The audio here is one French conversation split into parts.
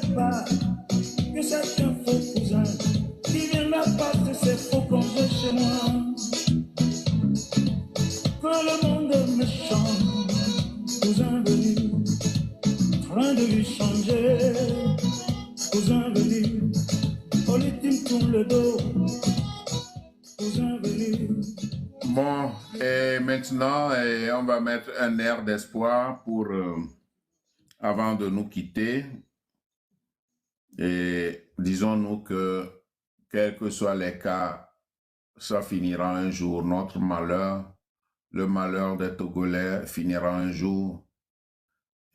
sais pas que c'est un faux cousin qui vient la passer ses faux congés chez moi. Que le monde me change, cousin venu, train de lui changer, cousin venu, politique tourne le dos, cousin venu. Bon, et maintenant, on va mettre un air d'espoir pour, avant de nous quitter. Et disons-nous que, quels que soient les cas, ça finira un jour. Notre malheur, le malheur des Togolais finira un jour.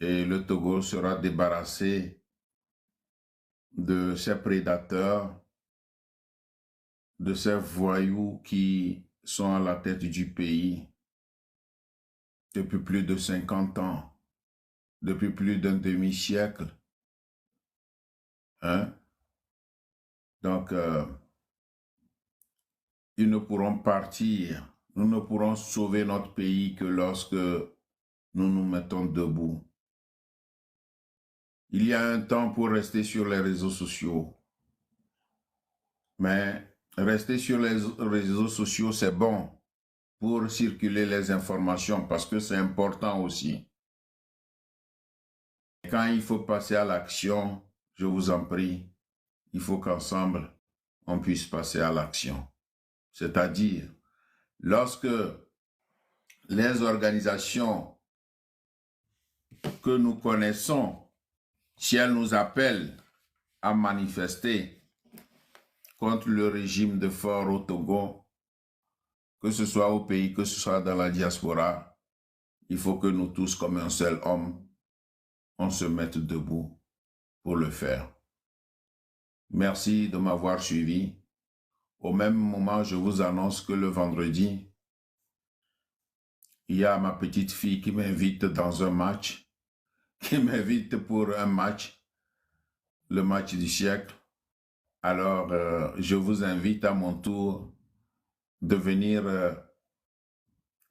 Et le Togo sera débarrassé de ces prédateurs, de ces voyous qui sont à la tête du pays depuis plus de 50 ans, depuis plus d'un demi-siècle. Hein? Donc, ils ne pourront partir, nous ne pourrons sauver notre pays que lorsque nous nous mettons debout. Il y a un temps pour rester sur les réseaux sociaux, mais rester sur les réseaux sociaux, c'est bon pour circuler les informations parce que c'est important aussi. Quand il faut passer à l'action, je vous en prie, il faut qu'ensemble, on puisse passer à l'action. C'est-à-dire, lorsque les organisations que nous connaissons, si elles nous appellent à manifester contre le régime de Faure au Togo, que ce soit au pays, que ce soit dans la diaspora, il faut que nous tous, comme un seul homme, on se mette debout pour le faire. Merci de m'avoir suivi. Au même moment, je vous annonce que le vendredi, il y a ma petite fille qui m'invite dans un match, qui m'invite pour un match, le match du siècle. Alors, je vous invite à mon tour de venir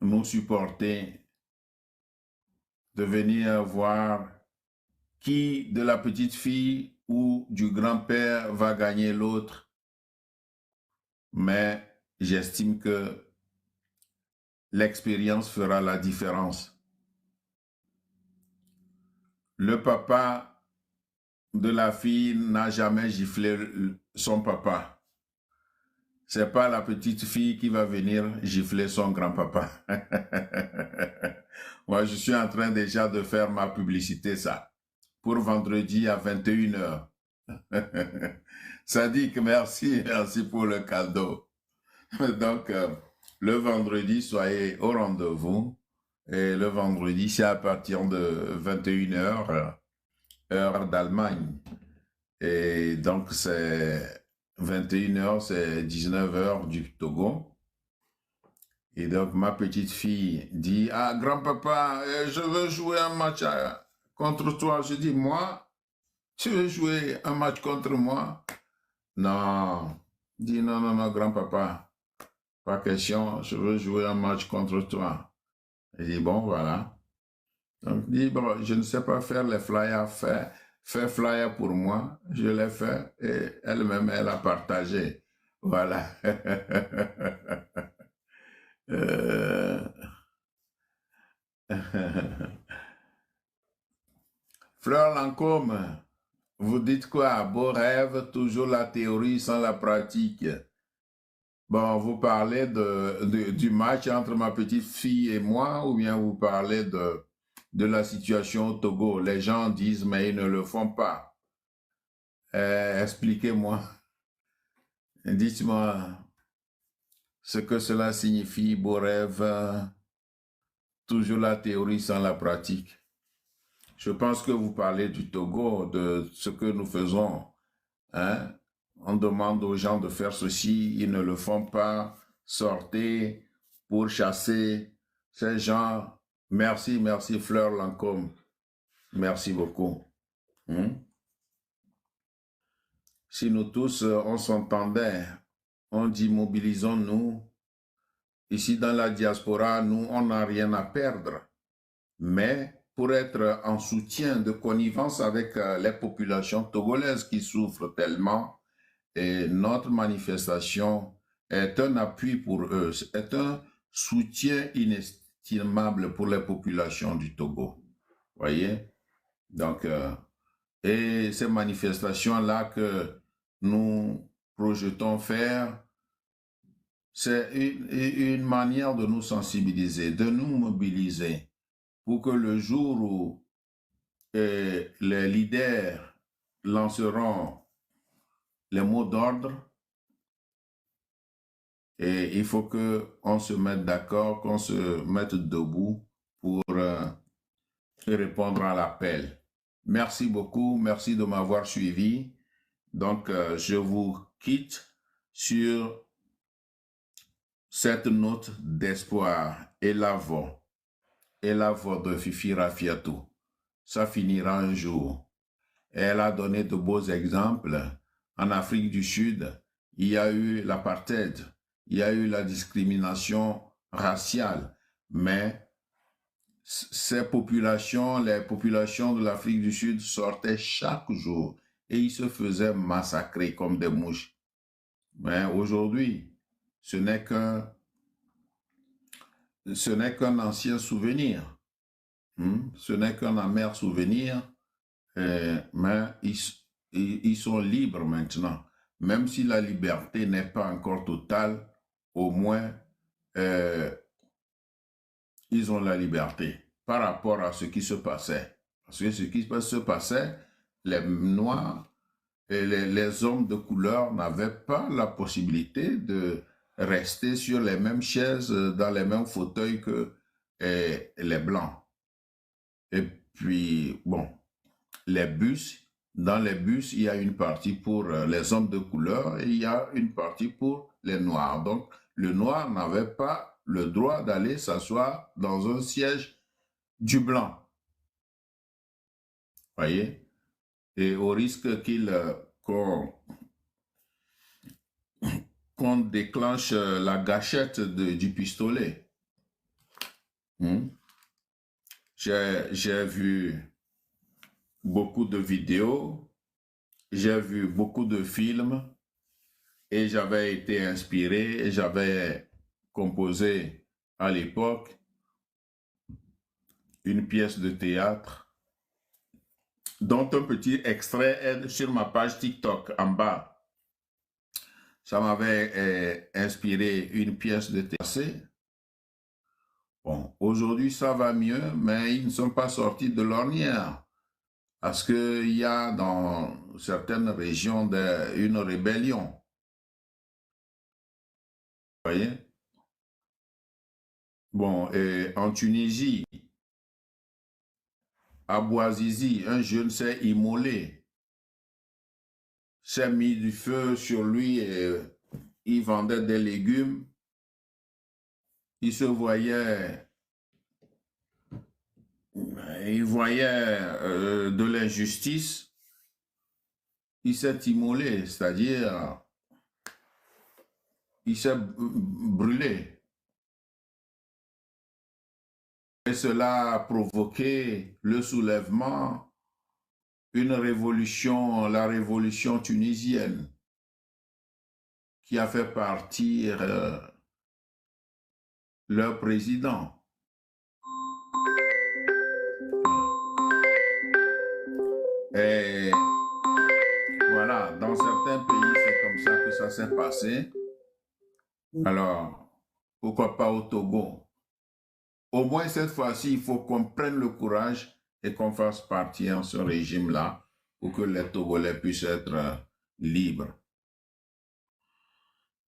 nous supporter, de venir voir qui de la petite fille ou du grand-père va gagner l'autre. Mais j'estime que l'expérience fera la différence. Le papa de la fille n'a jamais giflé son papa. C'est pas la petite fille qui va venir gifler son grand-papa. Moi, je suis en train déjà de faire ma publicité, ça. Pour vendredi à 21h. Sadiq, merci pour le cadeau. Donc, le vendredi, soyez au rendez-vous. Et le vendredi, c'est à partir de 21h, heure d'Allemagne. Et donc, c'est 21h, c'est 19h du Togo. Et donc, ma petite fille dit, « Ah, grand-papa, je veux jouer un match contre toi. » Je dis, « Moi, tu veux jouer un match contre moi? » Non. Dis, « Non, non, non, grand-papa, pas question, je veux jouer un match contre toi. » Je dis, « Bon, voilà. » Donc, il dit, « Bon, je ne sais pas faire les flyers, fais flyer pour moi. » Je l'ai fait et elle-même, elle a partagé. Voilà. Fleur Lancôme, vous dites quoi? Beau rêve, toujours la théorie sans la pratique. Bon, vous parlez du match entre ma petite fille et moi, ou bien vous parlez de la situation au Togo? Les gens disent, mais ils ne le font pas. Expliquez-moi. Dites-moi ce que cela signifie, beau rêve, toujours la théorie sans la pratique. Je pense que vous parlez du Togo, de ce que nous faisons. Hein? On demande aux gens de faire ceci, ils ne le font pas. Sortez pour chasser ces gens. Merci, merci Fleur Lancôme. Merci beaucoup. Si nous tous, on s'entendait, on dit mobilisons-nous. Ici dans la diaspora, nous, on n'a rien à perdre. Mais pour être en soutien de connivence avec les populations togolaises qui souffrent tellement. Et notre manifestation est un appui pour eux, est un soutien inestimable pour les populations du Togo. Voyez? Donc, et ces manifestations-là que nous projetons faire, c'est une manière de nous sensibiliser, de nous mobiliser pour que le jour où les leaders lanceront les mots d'ordre, et il faut qu'on se mette d'accord, qu'on se mette debout pour répondre à l'appel. Merci beaucoup, merci de m'avoir suivi. Donc, je vous quitte sur cette note d'espoir. Élavo de Fifi Rafiatou. Ça finira un jour. Elle a donné de beaux exemples. En Afrique du Sud, il y a eu l'apartheid, il y a eu la discrimination raciale, mais ces populations, les populations de l'Afrique du Sud sortaient chaque jour et ils se faisaient massacrer comme des mouches. Mais aujourd'hui, ce n'est qu'un ancien souvenir. Ce n'est qu'un amer souvenir, mais ils sont libres maintenant. Même si la liberté n'est pas encore totale, au moins ils ont la liberté par rapport à ce qui se passait. Parce que ce qui se passait, les Noirs et les hommes de couleur n'avaient pas la possibilité de rester sur les mêmes chaises, dans les mêmes fauteuils que les Blancs. Et puis, bon, dans les bus, il y a une partie pour les hommes de couleur et il y a une partie pour les Noirs. Donc, le Noir n'avait pas le droit d'aller s'asseoir dans un siège du Blanc. Voyez? Et au risque qu'on déclenche la gâchette du pistolet. J'ai vu beaucoup de vidéos, j'ai vu beaucoup de films et j'avais été inspiré et j'avais composé à l'époque une pièce de théâtre dont un petit extrait est sur ma page TikTok en bas. Ça m'avait inspiré une pièce de théâtre. Bon, aujourd'hui ça va mieux, mais ils ne sont pas sortis de l'ornière. Parce qu'il y a dans certaines régions une rébellion. Vous voyez? Bon, et en Tunisie, à Bouazizi, un jeune s'est immolé, s'est mis du feu sur lui et il vendait des légumes. Il voyait de l'injustice. Il s'est immolé, c'est-à-dire il s'est brûlé. Et cela a provoqué le soulèvement, la révolution tunisienne, qui a fait partir leur président. Et voilà, dans certains pays, c'est comme ça que ça s'est passé. Alors, pourquoi pas au Togo? Au moins cette fois-ci, il faut qu'on prenne le courage et qu'on fasse partir ce régime-là pour que les Togolais puissent être libres.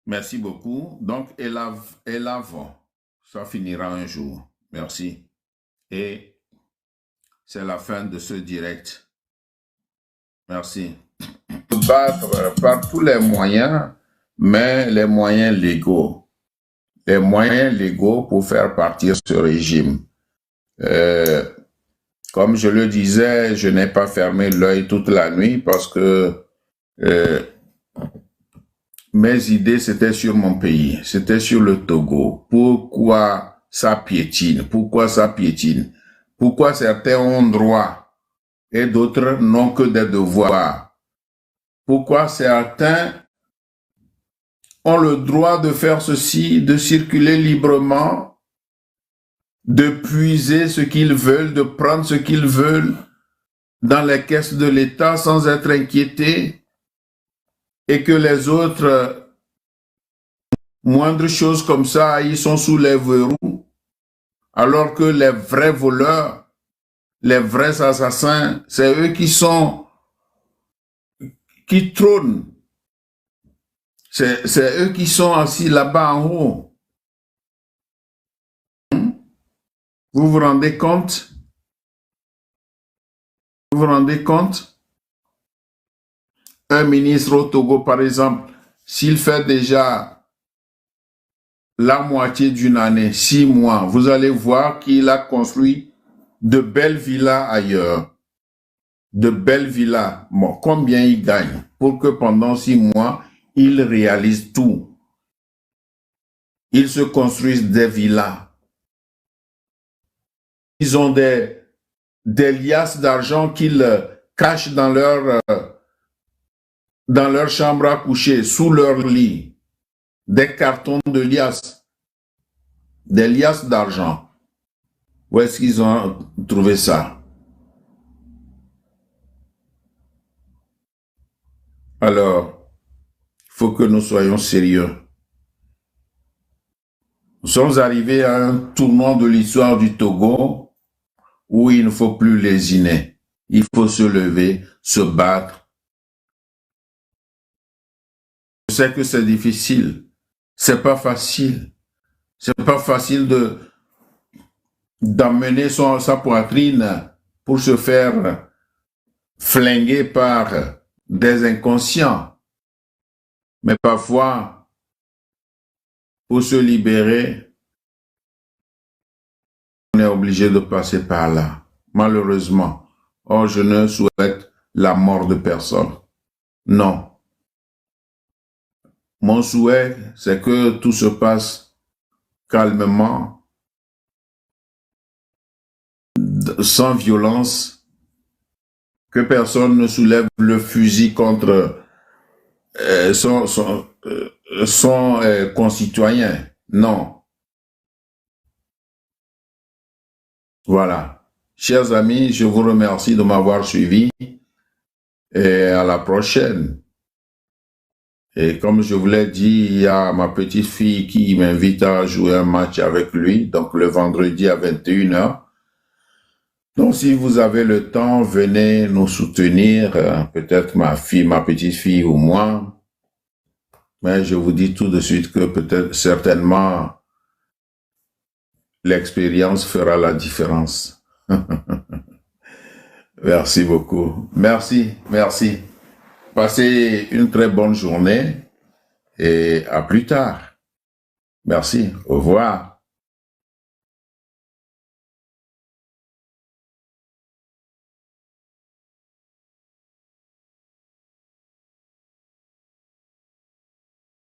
Merci beaucoup. Donc, élavons. Ça finira un jour. Merci. Et c'est la fin de ce direct. Merci. Battre par tous les moyens, mais les moyens légaux. Les moyens légaux pour faire partir ce régime. Comme je le disais, je n'ai pas fermé l'œil toute la nuit parce que mes idées, c'était sur mon pays, c'était sur le Togo. Pourquoi ça piétine? Pourquoi ça piétine? Pourquoi certains ont droit et d'autres n'ont que des devoirs? Pourquoi certains ont le droit de faire ceci, de circuler librement, de puiser ce qu'ils veulent, de prendre ce qu'ils veulent dans les caisses de l'État sans être inquiétés, et que les autres, moindres choses comme ça, ils sont sous les verrous, alors que les vrais voleurs, les vrais assassins, c'est eux qui trônent. C'est eux qui sont assis là-bas en haut. Vous vous rendez compte? Vous vous rendez compte? Un ministre au Togo, par exemple, s'il fait déjà la moitié d'une année, 6 mois, vous allez voir qu'il a construit de belles villas ailleurs. De belles villas. Bon, combien il gagne pour que pendant 6 mois, il réalise tout. Ils se construisent des villas. Ils ont des liasses d'argent qu'ils cachent dans leur chambre à coucher, sous leur lit. Des cartons de liasses. Des liasses d'argent. Où est-ce qu'ils ont trouvé ça? Alors, il faut que nous soyons sérieux. Nous sommes arrivés à un tournant de l'histoire du Togo où il ne faut plus lésiner. Il faut se lever, se battre. Je sais que c'est difficile. C'est pas facile. C'est pas facile d'emmener sa poitrine pour se faire flinguer par des inconscients. Mais parfois, pour se libérer, on est obligé de passer par là. Malheureusement. Or, je ne souhaite la mort de personne. Non. Mon souhait, c'est que tout se passe calmement, sans violence, que personne ne soulève le fusil contre son concitoyen. Non. Voilà. Chers amis, je vous remercie de m'avoir suivi et à la prochaine. Et comme je vous l'ai dit, il y a ma petite fille qui m'invite à jouer un match avec lui, donc le vendredi à 21h. Donc si vous avez le temps, venez nous soutenir, peut-être ma petite fille ou moi. Mais je vous dis tout de suite que peut-être, certainement, l'expérience fera la différence. Merci beaucoup. Merci, merci. Passez une très bonne journée et à plus tard. Merci. Au revoir.